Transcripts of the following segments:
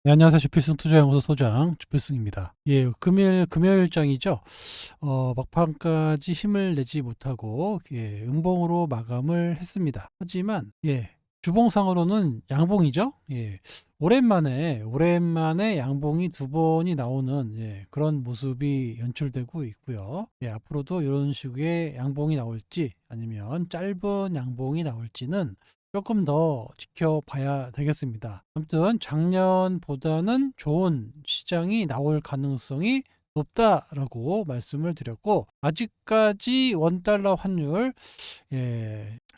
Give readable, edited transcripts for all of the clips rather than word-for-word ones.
네, 안녕하세요. 주필승 투자연구소 소장 주필승입니다. 예, 금요일장이죠. 막판까지 힘을 내지 못하고 음봉으로 마감을 했습니다. 하지만 주봉상으로는 양봉이죠. 오랜만에 양봉이 두 번이 나오는 그런 모습이 연출되고 있고요. 앞으로도 이런 식의 양봉이 나올지 아니면 짧은 양봉이 나올지는 조금 더 지켜봐야 되겠습니다. 아무튼 작년보다는 좋은 시장이 나올 가능성이 높다라고 말씀을 드렸고, 아직까지 원달러 환율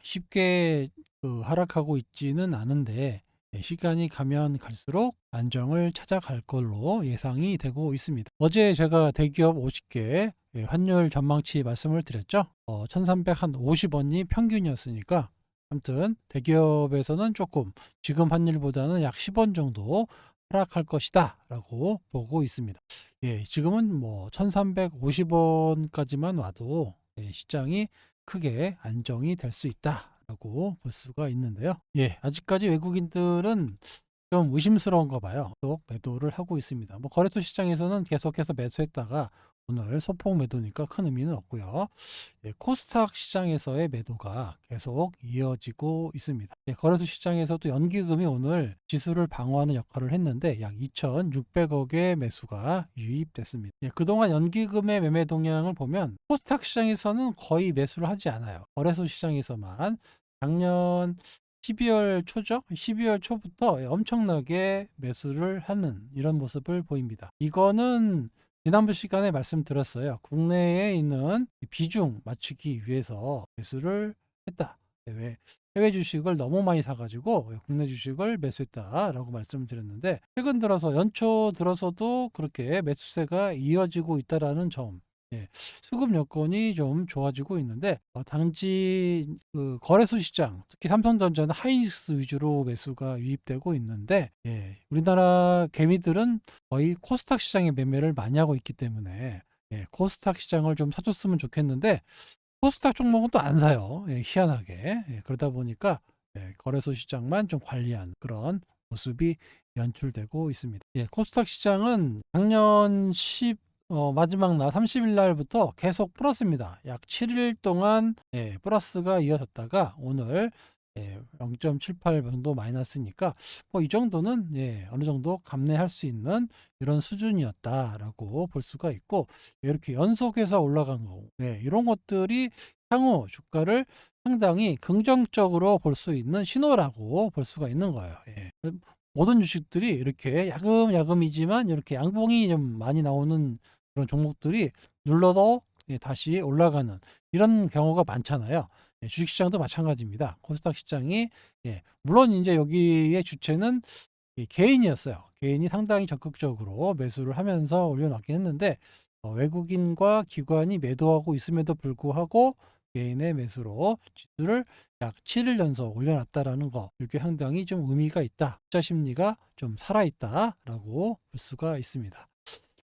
쉽게 하락하고 있지는 않은데, 시간이 가면 갈수록 안정을 찾아갈 걸로 예상이 되고 있습니다. 어제 제가 대기업 50개 환율 전망치 말씀을 드렸죠. 1350원이 평균이었으니까, 아무튼 대기업에서는 조금 지금 환율보다는 약 10원 정도 하락할 것이다 라고 보고 있습니다. 지금은 뭐 1350원까지만 와도 시장이 크게 안정이 될 수 있다 라고 볼 수가 있는데요. 아직까지 외국인들은 좀 의심스러운가 봐요. 또 매도를 하고 있습니다. 뭐 거래소 시장에서는 계속해서 매수했다가 오늘 소폭 매도니까 큰 의미는 없고요. 코스닥 시장에서의 매도가 계속 이어지고 있습니다. 거래소 시장에서도 연기금이 오늘 지수를 방어하는 역할을 했는데 약 2,600억의 매수가 유입됐습니다. 그동안 연기금의 매매 동향을 보면 코스닥 시장에서는 거의 매수를 하지 않아요. 거래소 시장에서만 작년 12월 초죠. 12월 초부터 엄청나게 매수를 하는 이런 모습을 보입니다. 이거는 지난번 시간에 말씀드렸어요. 국내에 있는 비중 맞추기 위해서 매수를 했다. 해외 주식을 너무 많이 사가지고 국내 주식을 매수했다라고 말씀을 드렸는데, 최근 들어서 연초 들어서도 그렇게 매수세가 이어지고 있다라는 점, 수급 여건이 좀 좋아지고 있는데, 단지 그 거래소 시장, 특히 삼성전자는 하이닉스 위주로 매수가 유입되고 있는데, 우리나라 개미들은 거의 코스닥 시장의 매매를 많이 하고 있기 때문에 코스닥 시장을 좀 사줬으면 좋겠는데, 코스닥 종목은 또 안 사요. 희한하게. 그러다 보니까 거래소 시장만 좀 관리하는 그런 모습이 연출되고 있습니다. 코스닥 시장은 작년 마지막 날 30일 날부터 계속 플러스입니다. 약 7일 동안 플러스가 이어졌다가 오늘 0.78 정도 마이너스니까 뭐 이 정도는 어느 정도 감내할 수 있는 이런 수준이었다라고 볼 수가 있고, 이렇게 연속해서 올라간 거, 이런 것들이 향후 주가를 상당히 긍정적으로 볼 수 있는 신호라고 볼 수가 있는 거예요. 모든 주식들이 이렇게 야금야금이지만 이렇게 양봉이 좀 많이 나오는 그런 종목들이 눌러도 다시 올라가는 이런 경우가 많잖아요. 주식시장도 마찬가지입니다. 코스닥 시장이 물론 이제 여기에 주체는 개인이었어요. 개인이 상당히 적극적으로 매수를 하면서 올려놨긴 했는데, 외국인과 기관이 매도하고 있음에도 불구하고 개인의 매수로 지수를 약 7일 연속 올려놨다라는 거, 이게 상당히 좀 의미가 있다. 투자 심리가 좀 살아있다라고 볼 수가 있습니다.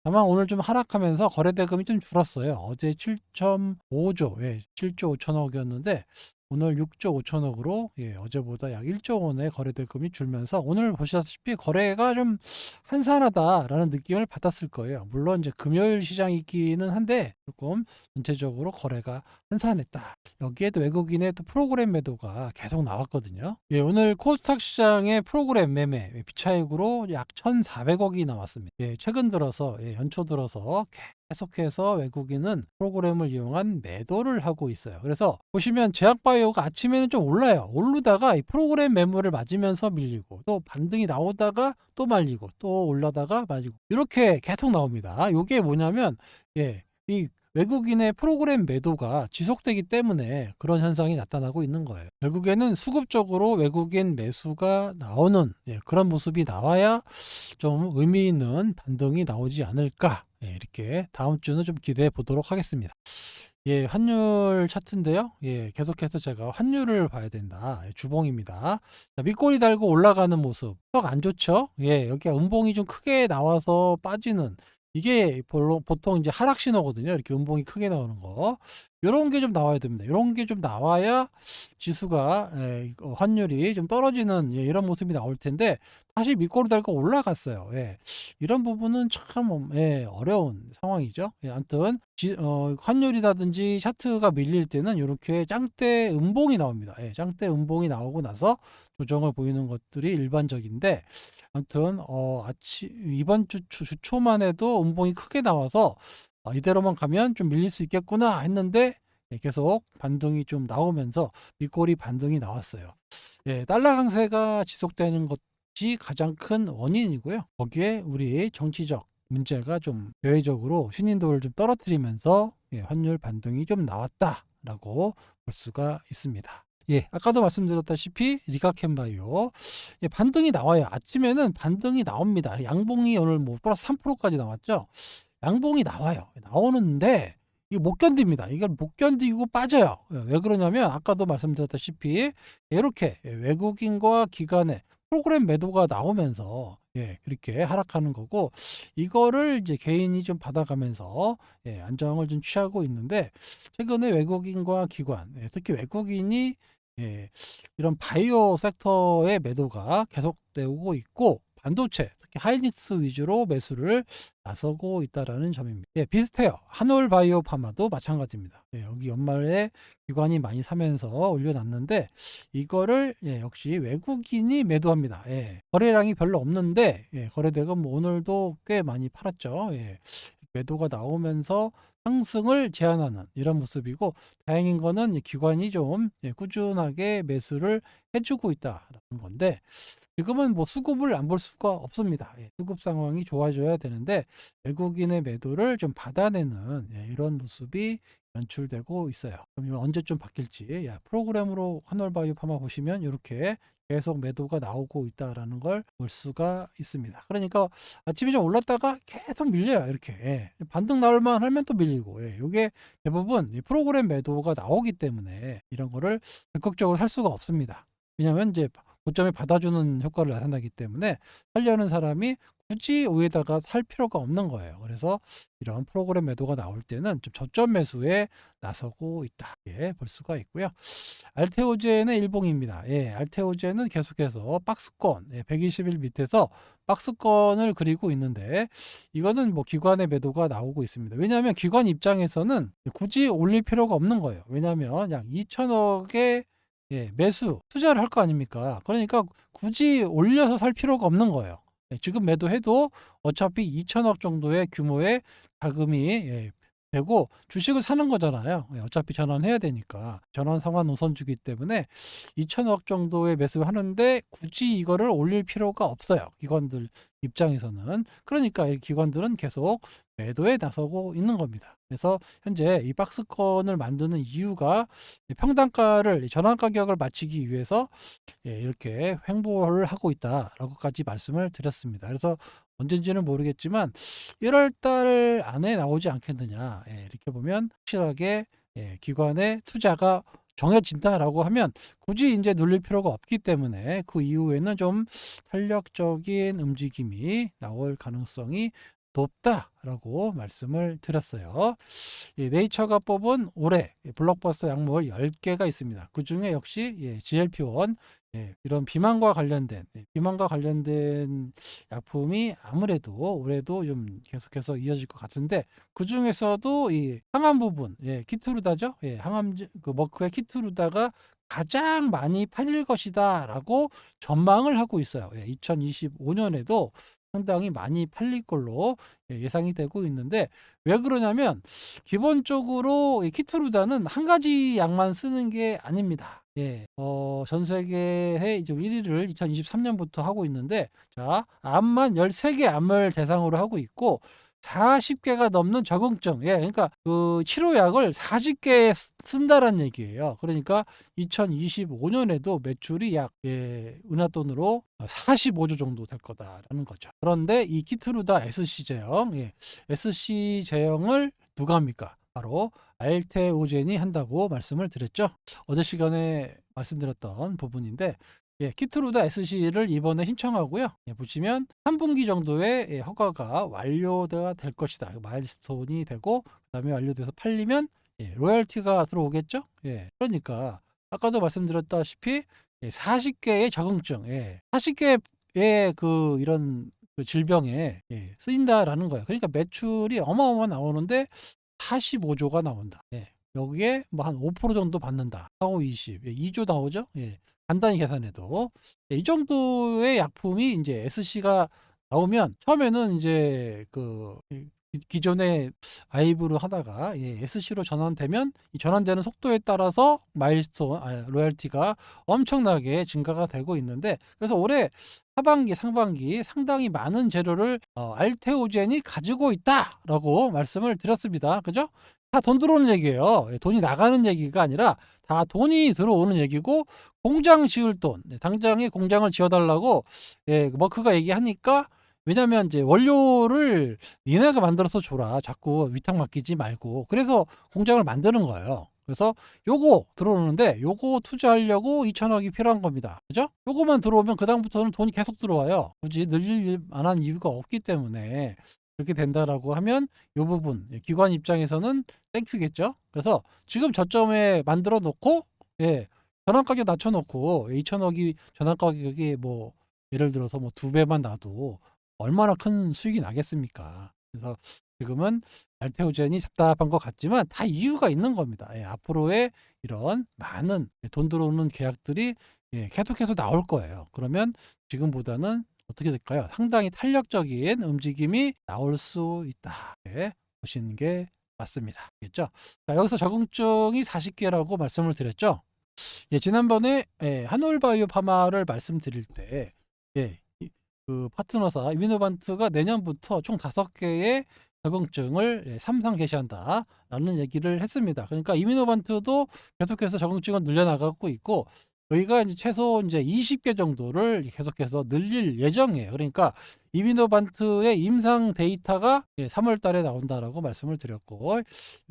다만 오늘 좀 하락하면서 거래대금이 좀 줄었어요. 어제 7.5조, 7조 5천억이었는데 오늘 6조 5천억으로 어제보다 약 1조 원의 거래대금이 줄면서 오늘 보시다시피 거래가 좀 한산하다라는 느낌을 받았을 거예요. 물론 이제 금요일 시장이기는 한데 조금 전체적으로 거래가 한산했다. 여기에도 외국인의 또 프로그램 매도가 계속 나왔거든요. 오늘 코스닥 시장의 프로그램 매매 비차익으로 약 1,400억이 나왔습니다. 최근 들어서 연초 들어서 계속해서 외국인은 프로그램을 이용한 매도를 하고 있어요. 그래서 보시면 제약바이오가 아침에는 좀 올라요. 오르다가 이 프로그램 매물을 맞으면서 밀리고, 또 반등이 나오다가 또 말리고, 또 올라다가 말리고, 이렇게 계속 나옵니다. 이게 뭐냐면 이 외국인의 프로그램 매도가 지속되기 때문에 그런 현상이 나타나고 있는 거예요. 결국에는 수급적으로 외국인 매수가 나오는 그런 모습이 나와야 좀 의미 있는 반등이 나오지 않을까, 이렇게 다음 주는 좀 기대해 보도록 하겠습니다. 환율 차트인데요. 계속해서 제가 환율을 봐야 된다. 주봉입니다. 자, 밑꼬리 달고 올라가는 모습 썩 안 좋죠. 여기 음봉이 좀 크게 나와서 빠지는 이게 보통 이제 하락 신호거든요. 이렇게 음봉이 크게 나오는 거. 요런 게 좀 나와야 됩니다. 요런 게 좀 나와야 지수가 이거 환율이 좀 떨어지는 이런 모습이 나올 텐데 다시 밑거름 달고 올라갔어요. 예. 이런 부분은 참 어려운 상황이죠. 예, 아무튼 환율이라든지 차트가 밀릴 때는 요렇게 짱대 음봉이 나옵니다. 예, 짱대 음봉이 나오고 나서 조정을 보이는 것들이 일반적인데 아무튼 이번 주초만 해도 음봉이 크게 나와서 '이대로만 가면 좀 밀릴 수 있겠구나.' 했는데 계속 반등이 좀 나오면서 윗꼬리 반등이 나왔어요. 예, 달러 강세가 지속되는 것이 가장 큰 원인이고요. 거기에 우리 정치적 문제가 좀 대외적으로 신인도를 좀 떨어뜨리면서 환율 반등이 좀 나왔다라고 볼 수가 있습니다. 예, 아까도 말씀드렸다시피 리가켄바이오 반등이 나와요. 아침에는 반등이 나옵니다. 양봉이 오늘 뭐 플러스 3%까지 나왔죠. 양봉이 나와요. 나오는데 이게 못 견딥니다. 이걸 못 견디고 빠져요. 왜 그러냐면 아까도 말씀드렸다시피 이렇게 외국인과 기관의 프로그램 매도가 나오면서 이렇게 하락하는 거고 이거를 이제 개인이 좀 받아가면서 안정을 좀 취하고 있는데 최근에 외국인과 기관 특히 외국인이 이런 바이오 섹터의 매도가 계속되고 있고 반도체 특히 하이닉스 위주로 매수를 나서고 있다라는 점입니다. 예, 비슷해요. 한올 바이오 파마도 마찬가지입니다. 여기 연말에 기관이 많이 사면서 올려놨는데 이거를 역시 외국인이 매도합니다. 거래량이 별로 없는데 거래대금 뭐 오늘도 꽤 많이 팔았죠. 매도가 나오면서 상승을 제한하는 이런 모습이고 다행인 거는 기관이 좀 꾸준하게 매수를 해주고 있다라는 건데 지금은 뭐 수급을 안 볼 수가 없습니다. 수급 상황이 좋아져야 되는데 외국인의 매도를 좀 받아내는 이런 모습이 연출되고 있어요. 그럼 이건 언제쯤 바뀔지 프로그램으로 한올바이오 파마 보시면 이렇게 계속 매도가 나오고 있다라는 걸 볼 수가 있습니다. 그러니까 아침에 좀 올랐다가 계속 밀려요. 이렇게 반등 나올만 하면 또 밀리고 이게 대부분 프로그램 매도가 나오기 때문에 이런 거를 적극적으로 살 수가 없습니다. 왜냐하면 이제 고점에 받아주는 효과를 나타나기 때문에 살려는 사람이 굳이 위에다가 살 필요가 없는 거예요. 그래서 이런 프로그램 매도가 나올 때는 좀 저점 매수에 나서고 있다. 볼 수가 있고요. 알테오제는 일봉입니다. 알테오제는 계속해서 박스권 120일 밑에서 박스권을 그리고 있는데 이거는 뭐 기관의 매도가 나오고 있습니다. 왜냐하면 기관 입장에서는 굳이 올릴 필요가 없는 거예요. 왜냐하면 약 2천억의 매수 투자를 할 거 아닙니까? 그러니까 굳이 올려서 살 필요가 없는 거예요. 지금 매도해도 어차피 2천억 정도의 규모의 자금이 되고 주식을 사는 거잖아요. 어차피 전환해야 되니까 전환 상환 우선주기 때문에 2천억 정도의 매수하는데 굳이 이거를 올릴 필요가 없어요. 기관들 입장에서는. 그러니까 이 기관들은 계속 매도에 나서고 있는 겁니다. 그래서 현재 이 박스권을 만드는 이유가 평단가를 전환 가격을 맞추기 위해서 이렇게 횡보를 하고 있다라고까지 말씀을 드렸습니다. 그래서 언젠지는 모르겠지만 1월 달 안에 나오지 않겠느냐 이렇게 보면 확실하게 기관의 투자가 정해진다라고 하면 굳이 이제 눌릴 필요가 없기 때문에 그 이후에는 좀 탄력적인 움직임이 나올 가능성이 높다라고 말씀을 드렸어요. 네이처가 뽑은 올해 블록버스터 약물 10개가 있습니다. 그 중에 역시 GLP-1 이런 비만과 관련된 약품이 아무래도 올해도 좀 계속해서 이어질 것 같은데 그 중에서도 이 항암 부분, 키투르다죠. 항암 그 머크의 키투르다가 가장 많이 팔릴 것이다라고 전망을 하고 있어요. 2025년에도 상당히 많이 팔릴 걸로 예상이 되고 있는데 왜 그러냐면 기본적으로 이 키투르다는 한 가지 약만 쓰는 게 아닙니다. 전 세계의 이제 1위를 2023년부터 하고 있는데 자, 암만 13개 암을 대상으로 하고 있고 40개가 넘는 적응증. 그러니까 그 치료약을 40개 쓴다라는 얘기예요. 그러니까 2025년에도 매출이 약 은하돈으로 45조 정도 될 거다라는 거죠. 그런데 이 키트루다 SC 제형, SC 제형을 누가 합니까? 바로 알테오젠이 한다고 말씀을 드렸죠. 어제 시간에 말씀드렸던 부분인데 키트루다 SC를 이번에 신청하고요. 보시면 3분기 정도에 허가가 완료가 될 것이다. 마일스톤이 되고 그다음에 완료돼서 팔리면 로열티가 들어오겠죠. 그러니까 아까도 말씀드렸다시피 40개의 적응증, 40개의 그 이런 그 질병에 쓰인다라는 거예요. 그러니까 매출이 어마어마 나오는데 45조가 나온다. 여기에 뭐 한 5% 정도 받는다. 4, 5, 20, 2조 나오죠. 간단히 계산해도 이 정도의 약품이 이제 SC가 나오면 처음에는 이제 그 기존의 아이브로 하다가 SC로 전환되면 이 전환되는 속도에 따라서 마일스톤, 로열티가 엄청나게 증가가 되고 있는데, 그래서 올해 하반기, 상반기 상당히 많은 재료를 알테오젠이 가지고 있다라고 말씀을 드렸습니다. 그죠? 다 돈 들어오는 얘기예요. 돈이 나가는 얘기가 아니라 다 돈이 들어오는 얘기고, 공장 지을 돈, 당장에 공장을 지어달라고 머크가 얘기하니까, 왜냐면 이제 원료를 니네가 만들어서 줘라. 자꾸 위탁 맡기지 말고. 그래서 공장을 만드는 거예요. 그래서 요거 들어오는데 요거 투자하려고 2천억이 필요한 겁니다. 그죠? 요거만 들어오면 그다음부터는 돈이 계속 들어와요. 굳이 늘릴 만한 이유가 없기 때문에 그렇게 된다라고 하면 요 부분 기관 입장에서는 땡큐겠죠. 그래서 지금 저점에 만들어 놓고 전환 가격 낮춰 놓고 2천억이 전환 가격이 뭐 예를 들어서 뭐 2배만 나도 얼마나 큰 수익이 나겠습니까? 그래서 지금은 알테오젠이 답답한 것 같지만 다 이유가 있는 겁니다. 앞으로의 이런 많은 돈 들어오는 계약들이 계속해서 나올 거예요. 그러면 지금보다는 어떻게 될까요? 상당히 탄력적인 움직임이 나올 수 있다. 보시는 게 맞습니다. 알겠죠? 자, 여기서 적응증이 40개라고 말씀을 드렸죠. 지난번에 한올바이오 파마를 말씀드릴 때 그 파트너사 이미노반트가 내년부터 총 5개의 적응증을 삼상 개시한다라는 얘기를 했습니다. 그러니까 이미노반트도 계속해서 적응증을 늘려나가고 있고, 저희가 이제 최소 이제 20개 정도를 계속해서 늘릴 예정이에요. 그러니까 이미노반트의 임상 데이터가 3월 달에 나온다라고 말씀을 드렸고,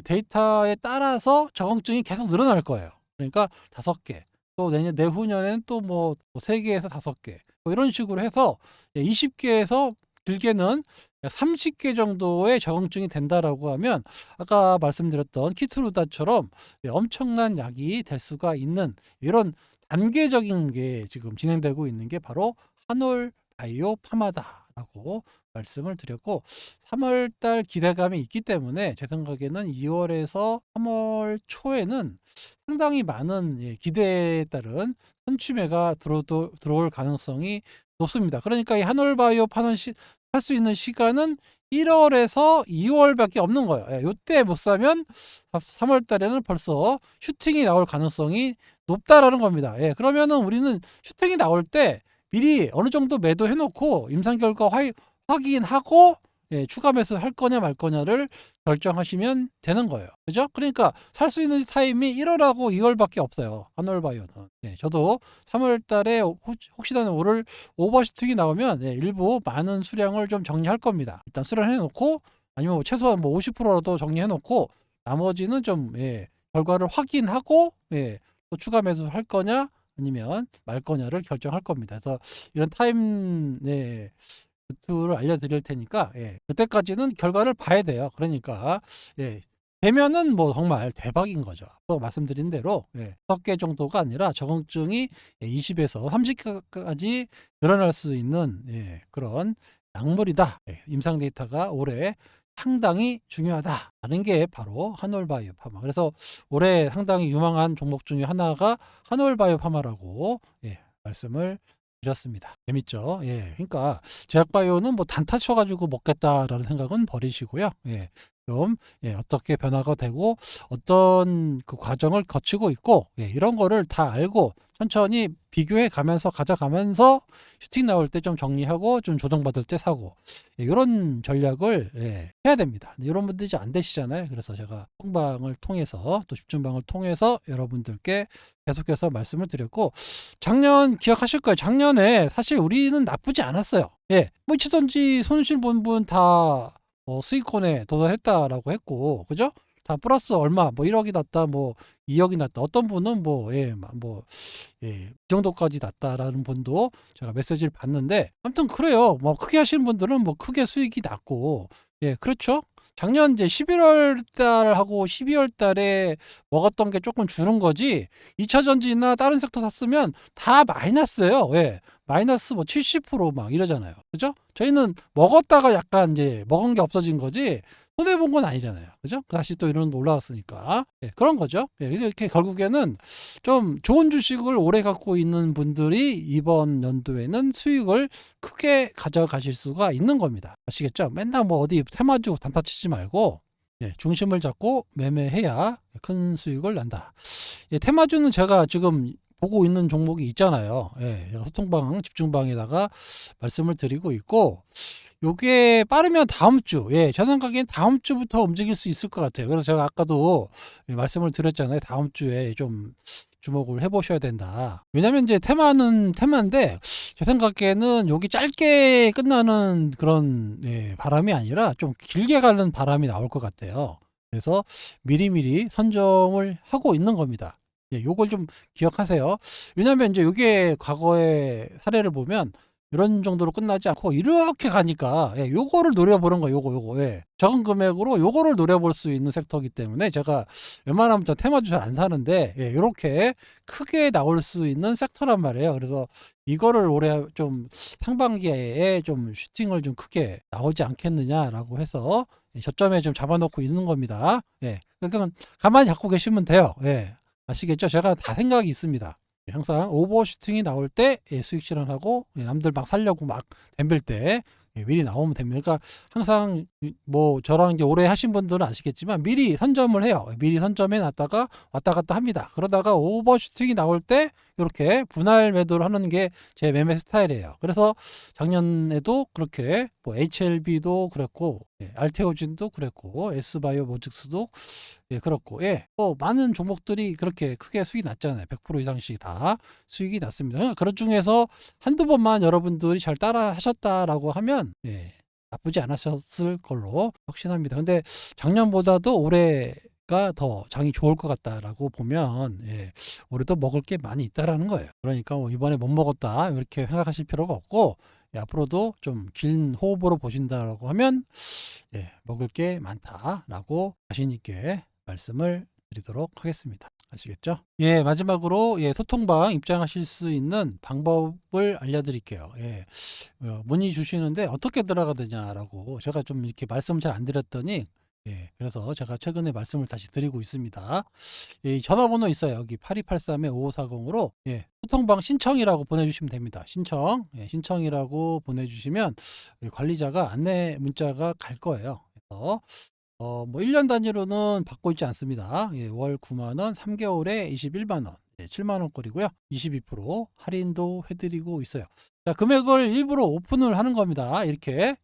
데이터에 따라서 적응증이 계속 늘어날 거예요. 그러니까 5개, 또 내후년에는 또 뭐 3개에서 5개, 뭐 이런 식으로 해서 20개에서 길게는 30개 정도의 적응증이 된다라고 하면, 아까 말씀드렸던 키트루다처럼 엄청난 약이 될 수가 있는 이런 단계적인 게 지금 진행되고 있는 게 바로 한올 바이오 파마다라고 말씀을 드렸고, 3월 달 기대감이 있기 때문에 제 생각에는 2월에서 3월 초에는 상당히 많은 기대에 따른 선취매가 들어올 가능성이 높습니다. 그러니까 이 한올바이오 할 수 있는 시간은 1월에서 2월밖에 없는 거예요. 요때 못 사면 3월 달에는 벌써 슈팅이 나올 가능성이 높다라는 겁니다. 그러면은 우리는 슈팅이 나올 때 미리 어느 정도 매도해 놓고 임상 결과 확인하고 추가 매수 할 거냐 말 거냐를 결정하시면 되는 거예요. 그죠? 그러니까 살 수 있는 타임이 1월하고 2월밖에 없어요. 한올바이오는. 저도 3월 달에 혹시나 오를 오버슈팅이 나오면 일부 많은 수량을 좀 정리할 겁니다. 일단 수량해 놓고, 아니면 최소한 뭐 50%라도 정리해 놓고, 나머지는 좀 결과를 확인하고 또 추가 매수 할 거냐 아니면 말 거냐를 결정할 겁니다. 그래서 이런 타임 루트를 알려드릴 테니까 그때까지는 결과를 봐야 돼요. 그러니까 되면은 뭐 정말 대박인 거죠. 또 말씀드린 대로 5개 정도가 아니라 적응증이 20에서 30개까지 늘어날 수 있는 그런 약물이다. 임상 데이터가 올해 상당히 중요하다라는 게 바로 한올바이오 파마. 그래서 올해 상당히 유망한 종목 중에 하나가 한올바이오 파마라고 말씀을 드렸습니다. 재밌죠? 그러니까 제약바이오는 뭐 단타 쳐가지고 먹겠다라는 생각은 버리시고요. 좀 어떻게 변화가 되고 어떤 그 과정을 거치고 있고 이런 거를 다 알고 천천히 비교해 가면서 가져가면서 슈팅 나올 때 좀 정리하고 좀 조정받을 때 사고, 이런 전략을 해야 됩니다. 이런 분들이 이제 안 되시잖아요. 그래서 제가 통방을 통해서 또 집중방을 통해서 여러분들께 계속해서 말씀을 드렸고, 작년 기억하실 거예요. 작년에 사실 우리는 나쁘지 않았어요. 뭐 치든지 손실 본 분 다 수익권에 도달했다라고 했고, 그죠? 다 플러스 얼마 뭐 1억이 났다 뭐 2억이 났다 어떤 분은 뭐 이 정도까지 났다라는 분도 제가 메시지를 봤는데 아무튼 그래요. 뭐 크게 하시는 분들은 뭐 크게 수익이 났고 그렇죠. 작년 이제 11월 달하고 12월 달에 먹었던 게 조금 줄은 거지 2차 전지나 다른 섹터 샀으면 다 마이너스예요. 마이너스 뭐 70%막 이러잖아요. 그죠? 저희는 먹었다가 약간 이제 먹은 게 없어진 거지 손해 본 건 아니잖아요. 그죠? 다시 또 이런 데 올라왔으니까. 그런 거죠. 이렇게 결국에는 좀 좋은 주식을 오래 갖고 있는 분들이 이번 연도에는 수익을 크게 가져가실 수가 있는 겁니다. 아시겠죠? 맨날 뭐 어디 테마주 단타 치지 말고 중심을 잡고 매매해야 큰 수익을 난다. 테마주는 제가 지금 보고 있는 종목이 있잖아요. 소통방, 집중방에다가 말씀을 드리고 있고, 요게 빠르면 다음 주, 제 생각엔 다음 주부터 움직일 수 있을 것 같아요. 그래서 제가 아까도 말씀을 드렸잖아요. 다음 주에 좀 주목을 해보셔야 된다. 왜냐면 이제 테마는 테마인데, 제 생각에는 여기 짧게 끝나는 그런 바람이 아니라 좀 길게 가는 바람이 나올 것 같아요. 그래서 미리미리 선점을 하고 있는 겁니다. 요걸 좀 기억하세요. 왜냐면 이제 요게 과거의 사례를 보면 이런 정도로 끝나지 않고 이렇게 가니까 요거를 노려보는 거예요. 요거. 적은 금액으로 요거를 노려볼 수 있는 섹터이기 때문에 제가 웬만하면 저 테마주 잘 안 사는데 요렇게 크게 나올 수 있는 섹터란 말이에요. 그래서 이거를 올해 좀 상반기에 좀 슈팅을 좀 크게 나오지 않겠느냐라고 해서 저점에 좀 잡아놓고 있는 겁니다. 그러니까 가만히 갖고 계시면 돼요. 아시겠죠? 제가 다 생각이 있습니다. 항상 오버슈팅이 나올 때 수익 실현하고 남들 막 살려고 막 덤빌 때 미리 나오면 됩니다. 그러니까 항상 뭐 저랑 이제 오래 하신 분들은 아시겠지만 미리 선점을 해요. 미리 선점해 놨다가 왔다 갔다 합니다. 그러다가 오버슈팅이 나올 때 이렇게 분할 매도를 하는 게 제 매매 스타일이에요. 그래서 작년에도 그렇게 뭐 HLB도 그랬고 알테오진도 그랬고 S바이오 모직스도 그렇고 또 많은 종목들이 그렇게 크게 수익이 났잖아요. 100% 이상씩 다 수익이 났습니다. 그런 중에서 한두 번만 여러분들이 잘 따라 하셨다라고 하면 나쁘지 않았을 걸로 확신합니다. 근데 작년보다도 올해가 더 장이 좋을 것 같다라고 보면 올해도 먹을 게 많이 있다라는 거예요. 그러니까 뭐 이번에 못 먹었다 이렇게 생각하실 필요가 없고 앞으로도 좀 긴 호흡으로 보신다라고 하면 먹을 게 많다라고 자신 있게 말씀을 드리도록 하겠습니다. 아시겠죠? 마지막으로 소통방 입장하실 수 있는 방법을 알려드릴게요. 문의 주시는데 어떻게 들어가야 되냐라고 제가 좀 이렇게 말씀을 잘 안 드렸더니 그래서 제가 최근에 말씀을 다시 드리고 있습니다. 전화번호 있어요. 여기 8283-5540으로 소통방 신청이라고 보내주시면 됩니다. 신청이라고 보내주시면 관리자가 안내 문자가 갈 거예요. 그래서 뭐 1년 단위로는 받고 있지 않습니다. 월 9만 원, 3개월에 21만 원, 7만 원꼴이고요. 22% 할인도 해드리고 있어요. 자, 금액을 일부러 오픈을 하는 겁니다. 이렇게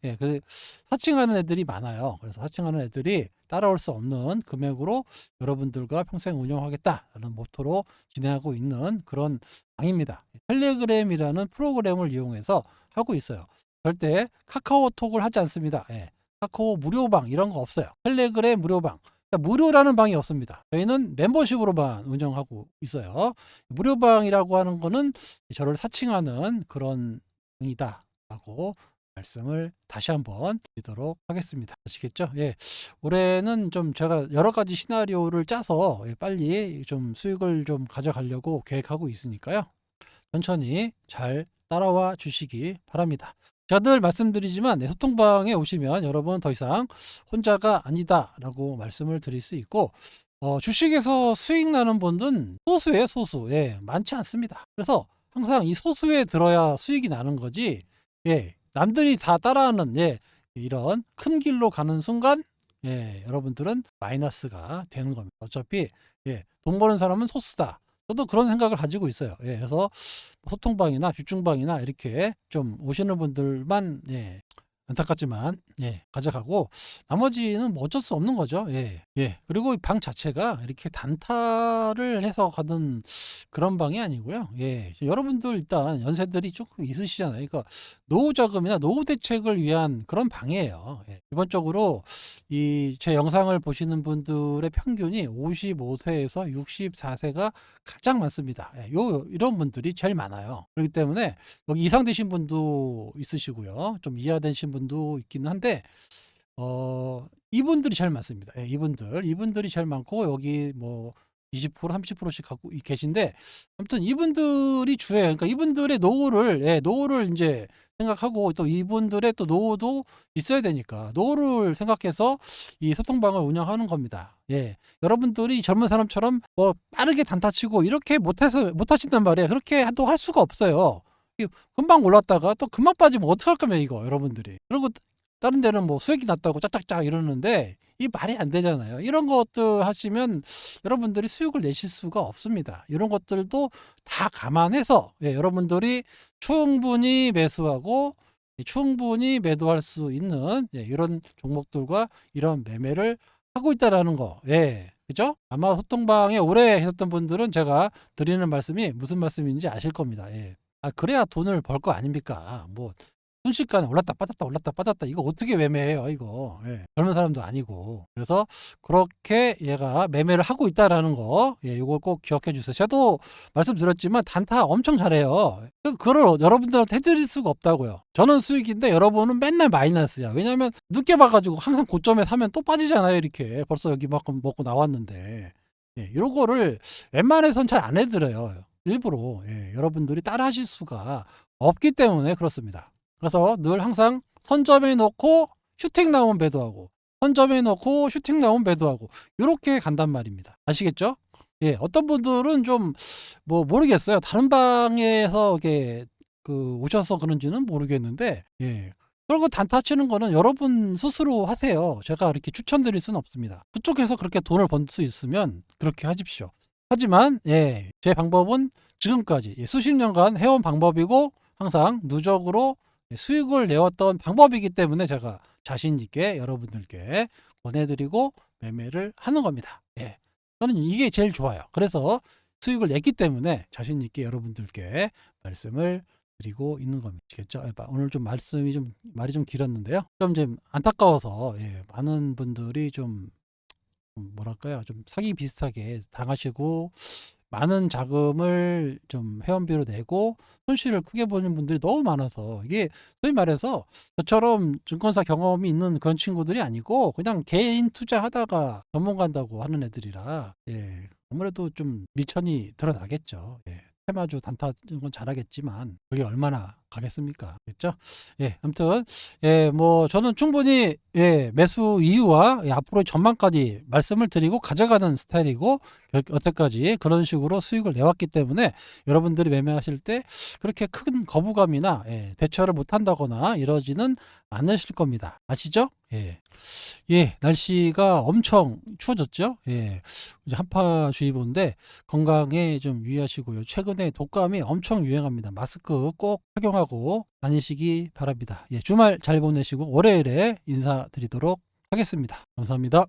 사칭하는 애들이 많아요. 그래서 사칭하는 애들이 따라올 수 없는 금액으로 여러분들과 평생 운영하겠다라는 모토로 진행하고 있는 그런 방입니다. 텔레그램이라는 프로그램을 이용해서 하고 있어요. 절대 카카오톡을 하지 않습니다. 카카오 무료방 이런 거 없어요. 텔레그램 무료방. 무료라는 방이 없습니다. 저희는 멤버십으로만 운영하고 있어요. 무료방이라고 하는 거는 저를 사칭하는 그런 방이다 라고 말씀을 다시 한번 드리도록 하겠습니다. 아시겠죠? 올해는 좀 제가 여러 가지 시나리오를 짜서 빨리 좀 수익을 좀 가져가려고 계획하고 있으니까요. 천천히 잘 따라와 주시기 바랍니다. 제가 늘 말씀드리지만 소통방에 오시면 여러분 더 이상 혼자가 아니다라고 말씀을 드릴 수 있고 주식에서 수익 나는 분들은 소수예요. 소수. 많지 않습니다. 그래서 항상 이 소수에 들어야 수익이 나는 거지 남들이 다 따라하는 이런 큰 길로 가는 순간 여러분들은 마이너스가 되는 겁니다. 어차피 돈 버는 사람은 소수다. 저도 그런 생각을 가지고 있어요. 그래서 소통방이나 집중방이나 이렇게 좀 오시는 분들만 안타깝지만 가져가고 나머지는 뭐 어쩔 수 없는 거죠. 그리고 이 방 자체가 이렇게 단타를 해서 가는 그런 방이 아니고요. 여러분들 일단 연세들이 조금 있으시잖아요. 그러니까 노후 자금이나 노후 대책을 위한 그런 방이에요. 기본적으로 이 제 영상을 보시는 분들의 평균이 55세에서 64세가 가장 많습니다. 이런 분들이 제일 많아요. 그렇기 때문에 여기 이상 되신 분도 있으시고요. 좀 이하 되신 분도 있기는 한데 이분들이 제일 많습니다. 이분들이 제일 많고 여기 뭐 20% 30%씩 갖고 계신데 아무튼 이분들이 주예요. 그러니까 이분들의 노후를 인제 생각하고 또 이분들의 또 노후도 있어야 되니까 노후를 생각해서 이 소통방을 운영하는 겁니다. 여러분들이 젊은 사람처럼 뭐 빠르게 단타 치고 이렇게 못 하신단 말이에요. 그렇게 또 할 수가 없어요. 이 금방 올랐다가 또 금방 빠지면 어떡할 거면 이거 여러분들이. 그리고 다른 데는 뭐 수익이 났다고 짝짝짝 이러는데 이 말이 안 되잖아요. 이런 것들 하시면 여러분들이 수익을 내실 수가 없습니다. 이런 것들도 다 감안해서 여러분들이 충분히 매수하고 충분히 매도할 수 있는 이런 종목들과 이런 매매를 하고 있다라는 거. 그죠? 아마 소통방에 오래 하셨던 분들은 제가 드리는 말씀이 무슨 말씀인지 아실 겁니다. 그래야 돈을 벌 거 아닙니까? 뭐 순식간에 올랐다 빠졌다 이거 어떻게 매매해요 이거. 젊은 사람도 아니고. 그래서 그렇게 얘가 매매를 하고 있다라는 거 요걸 꼭 기억해 주세요. 저도 말씀드렸지만 단타 엄청 잘해요. 그걸 여러분들한테 해드릴 수가 없다고요. 저는 수익인데 여러분은 맨날 마이너스야. 왜냐면 늦게 봐가지고 항상 고점에 사면 또 빠지잖아요. 이렇게 벌써 여기만큼 먹고 나왔는데 이런 거를 웬만해선 잘 안 해드려요. 일부러 여러분들이 따라 하실 수가 없기 때문에 그렇습니다. 그래서 늘 항상 선점해 놓고 슈팅 나오면 매도하고 선점해 놓고 슈팅 나오면 매도하고 요렇게 간단 말입니다. 아시겠죠? 어떤 분들은 좀 뭐 모르겠어요. 다른 방에서 이렇게 오셔서 그런지는 모르겠는데 그런 거 단타 치는 거는 여러분 스스로 하세요. 제가 이렇게 추천드릴 수는 없습니다. 그쪽에서 그렇게 돈을 번 수 있으면 그렇게 하십시오. 하지만 제 방법은 지금까지 수십 년간 해온 방법이고 항상 누적으로 수익을 내왔던 방법이기 때문에 제가 자신 있게 여러분들께 권해드리고 매매를 하는 겁니다. 저는 이게 제일 좋아요. 그래서 수익을 냈기 때문에 자신 있게 여러분들께 말씀을 드리고 있는 겁니다. 아시겠죠? 오늘 좀 말이 좀 길었는데요. 좀 안타까워서 많은 분들이 좀 뭐랄까요? 좀 사기 비슷하게 당하시고 많은 자금을 좀 회원비로 내고 손실을 크게 보는 분들이 너무 많아서 이게 소위 말해서 저처럼 증권사 경험이 있는 그런 친구들이 아니고 그냥 개인 투자하다가 전문가한다고 하는 애들이라 아무래도 좀 미천이 드러나겠죠. 테마주 단타 이런 건 잘하겠지만 그게 얼마나 가겠습니까? 그렇죠? 아무튼 뭐 저는 충분히 매수 이유와 앞으로의 전망까지 말씀을 드리고 가져가는 스타일이고 여태까지 그런 식으로 수익을 내왔기 때문에 여러분들이 매매하실 때 그렇게 큰 거부감이나 대처를 못 한다거나 이러지는 않으실 겁니다. 아시죠? 날씨가 엄청 추워졌죠? 이제 한파주의보인데 건강에 좀 유의하시고요. 최근에 독감이 엄청 유행합니다. 마스크 꼭 착용하고 다니시기 바랍니다. 주말 잘 보내시고 월요일에 인사드리도록 하겠습니다. 감사합니다.